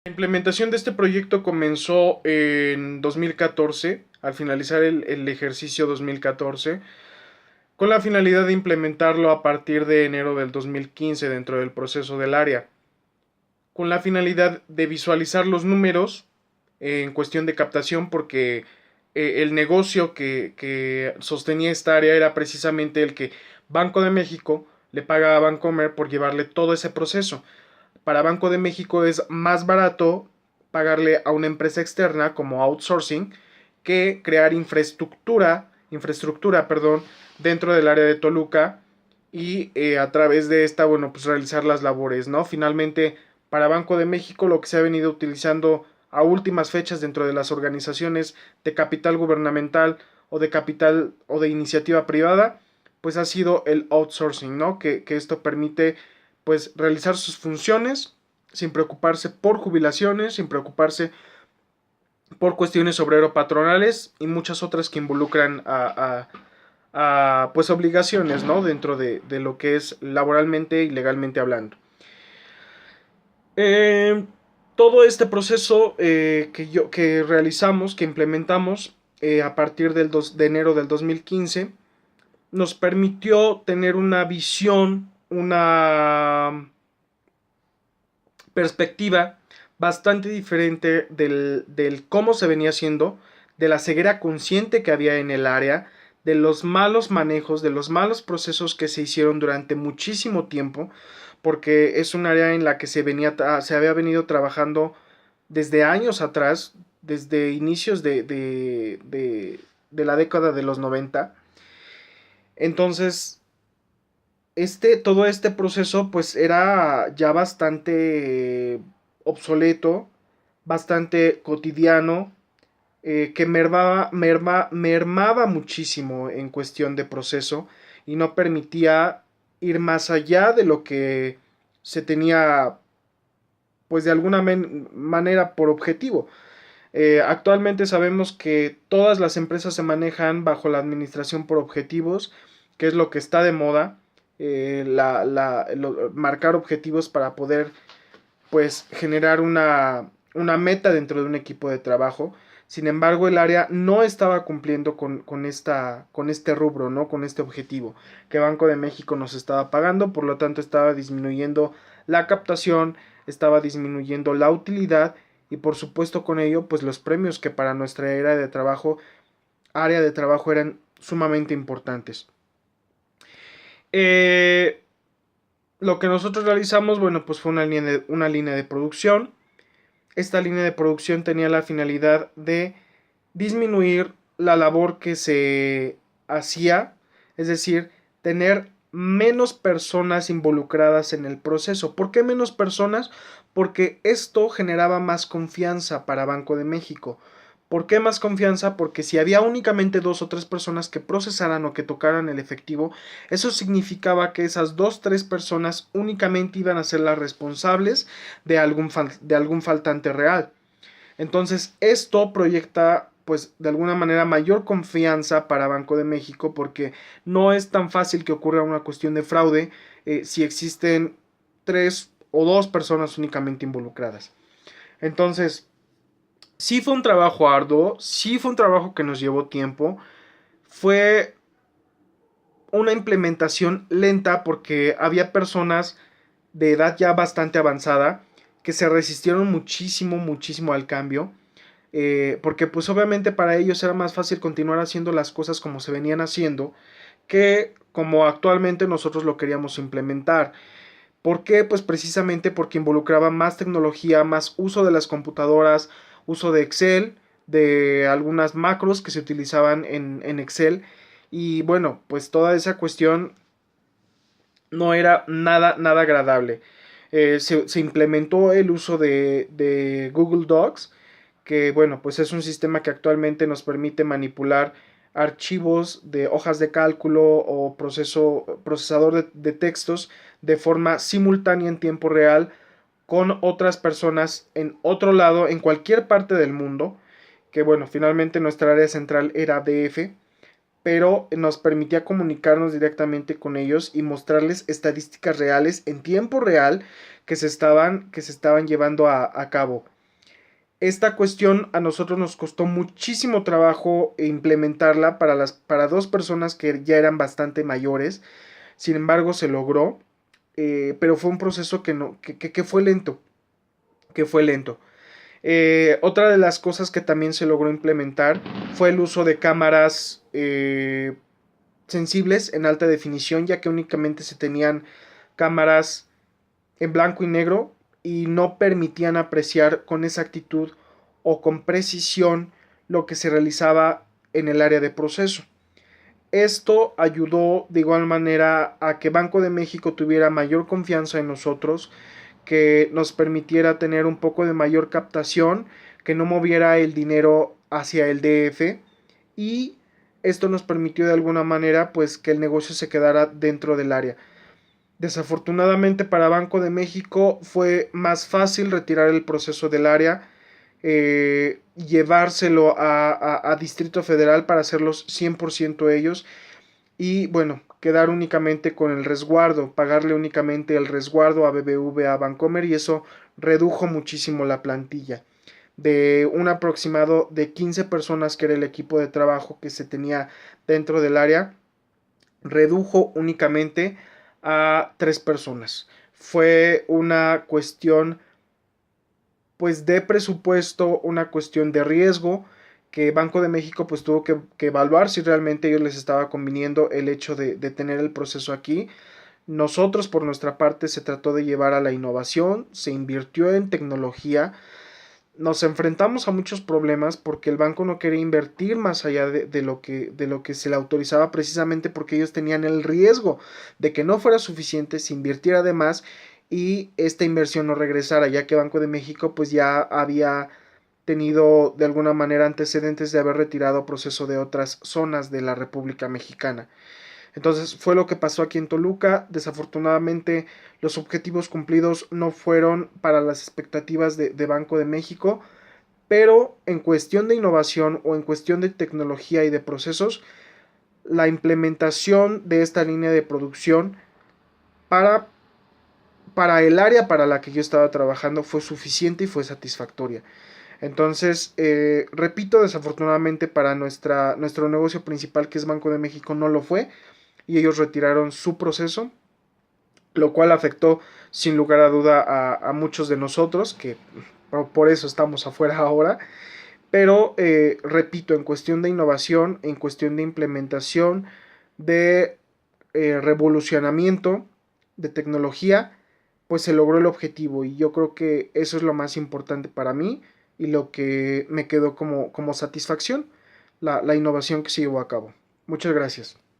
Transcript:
La implementación de este proyecto comenzó en 2014, al finalizar el ejercicio 2014, con la finalidad de implementarlo a partir de enero del 2015 dentro del proceso del área, con la finalidad de visualizar los números en cuestión de captación, porque el negocio que sostenía esta área era precisamente el que Banco de México le paga a Bancomer por llevarle todo ese proceso. Para Banco de México es más barato pagarle a una empresa externa como outsourcing que crear infraestructura, dentro del área de Toluca y a través de esta, bueno, pues realizar las labores, ¿no? Finalmente, para Banco de México lo que se ha venido utilizando a últimas fechas dentro de las organizaciones de capital gubernamental o de capital o de iniciativa privada, pues ha sido el outsourcing, ¿no? Que esto permite pues realizar sus funciones sin preocuparse por jubilaciones, sin preocuparse por cuestiones obrero-patronales y muchas otras que involucran a pues obligaciones, ¿no? Dentro de lo que es laboralmente y legalmente hablando. Eh, Todo este proceso que realizamos, que implementamos a partir de enero del 2015, nos permitió tener una visión, una perspectiva bastante diferente del cómo se venía haciendo, de la ceguera consciente que había en el área, de los malos manejos, de los malos procesos que se hicieron durante muchísimo tiempo, porque es un área en la que se había venido trabajando desde años atrás, desde inicios de la década de los 90. Entonces, todo este proceso pues era ya bastante obsoleto, bastante cotidiano, que mermaba muchísimo en cuestión de proceso y no permitía ir más allá de lo que se tenía pues de alguna manera por objetivo. Actualmente sabemos que todas las empresas se manejan bajo la administración por objetivos, que es lo que está de moda, marcar objetivos para poder pues generar una meta dentro de un equipo de trabajo. Sin embargo, el área no estaba cumpliendo con este rubro, ¿no? Con este objetivo que Banco de México nos estaba pagando, por lo tanto estaba disminuyendo la captación, estaba disminuyendo la utilidad y por supuesto con ello pues los premios que para nuestra área de trabajo eran sumamente importantes. Eh, lo que nosotros realizamos, bueno, pues fue una línea de producción. Esta línea de producción tenía la finalidad de disminuir la labor que se hacía, es decir, tener menos personas involucradas en el proceso. ¿Por qué menos personas? Porque esto generaba más confianza para Banco de México. ¿Por qué más confianza? Porque si había únicamente dos o tres personas que procesaran o que tocaran el efectivo, eso significaba que esas dos o tres personas únicamente iban a ser las responsables de algún faltante real. Entonces, esto proyecta, pues, de alguna manera mayor confianza para Banco de México porque no es tan fácil que ocurra una cuestión de fraude si existen tres o dos personas únicamente involucradas. Entonces, sí fue un trabajo arduo, sí fue un trabajo que nos llevó tiempo, fue una implementación lenta porque había personas de edad ya bastante avanzada que se resistieron muchísimo al cambio. Porque pues obviamente para ellos era más fácil continuar haciendo las cosas como se venían haciendo que como actualmente nosotros lo queríamos implementar. ¿Por qué? Pues precisamente porque involucraba más tecnología, más uso de las computadoras, uso de Excel, de algunas macros que se utilizaban en Excel. Y bueno, pues toda esa cuestión no era nada agradable. Se implementó el uso de Google Docs, que bueno, pues es un sistema que actualmente nos permite manipular archivos de hojas de cálculo o procesador de textos de forma simultánea en tiempo real con otras personas en otro lado, en cualquier parte del mundo, que bueno, finalmente nuestra área central era DF, pero nos permitía comunicarnos directamente con ellos y mostrarles estadísticas reales en tiempo real que se estaban llevando a cabo. Esta cuestión a nosotros nos costó muchísimo trabajo implementarla para dos personas que ya eran bastante mayores. Sin embargo, se logró, pero fue un proceso que fue lento, que fue lento. Otra de las cosas que también se logró implementar fue el uso de cámaras sensibles en alta definición, ya que únicamente se tenían cámaras en blanco y negro y no permitían apreciar con exactitud o con precisión lo que se realizaba en el área de proceso. Esto ayudó de igual manera a que Banco de México tuviera mayor confianza en nosotros, que nos permitiera tener un poco de mayor captación, que no moviera el dinero hacia el DF, y esto nos permitió de alguna manera pues que el negocio se quedara dentro del área. Desafortunadamente para Banco de México fue más fácil retirar el proceso del área, llevárselo a Distrito Federal para hacerlos 100% ellos y bueno, quedar únicamente con el resguardo, pagarle únicamente el resguardo a BBVA, a Bancomer, y eso redujo muchísimo la plantilla. De un aproximado de 15 personas que era el equipo de trabajo que se tenía dentro del área, redujo únicamente a 3 personas. Fue una cuestión pues de presupuesto, una cuestión de riesgo que Banco de México pues tuvo que evaluar si realmente a ellos les estaba conviniendo el hecho de tener el proceso aquí. Nosotros por nuestra parte se trató de llevar a la innovación, se invirtió en tecnología, nos enfrentamos a muchos problemas porque el banco no quería invertir más allá de lo que se le autorizaba, precisamente porque ellos tenían el riesgo de que no fuera suficiente, se invirtiera de más y esta inversión no regresara, ya que Banco de México pues ya había tenido de alguna manera antecedentes de haber retirado proceso de otras zonas de la República Mexicana. Entonces fue lo que pasó aquí en Toluca. Desafortunadamente los objetivos cumplidos no fueron para las expectativas de Banco de México, pero en cuestión de innovación o en cuestión de tecnología y de procesos, la implementación de esta línea de producción para, para el área para la que yo estaba trabajando fue suficiente y fue satisfactoria. Entonces, repito, desafortunadamente para nuestro negocio principal, que es Banco de México, no lo fue y ellos retiraron su proceso, lo cual afectó sin lugar a duda a muchos de nosotros, que por eso estamos afuera ahora. Pero, repito, en cuestión de innovación, en cuestión de implementación, de revolucionamiento, de tecnología, pues se logró el objetivo y yo creo que eso es lo más importante para mí y lo que me quedó como satisfacción, la innovación que se llevó a cabo. Muchas gracias.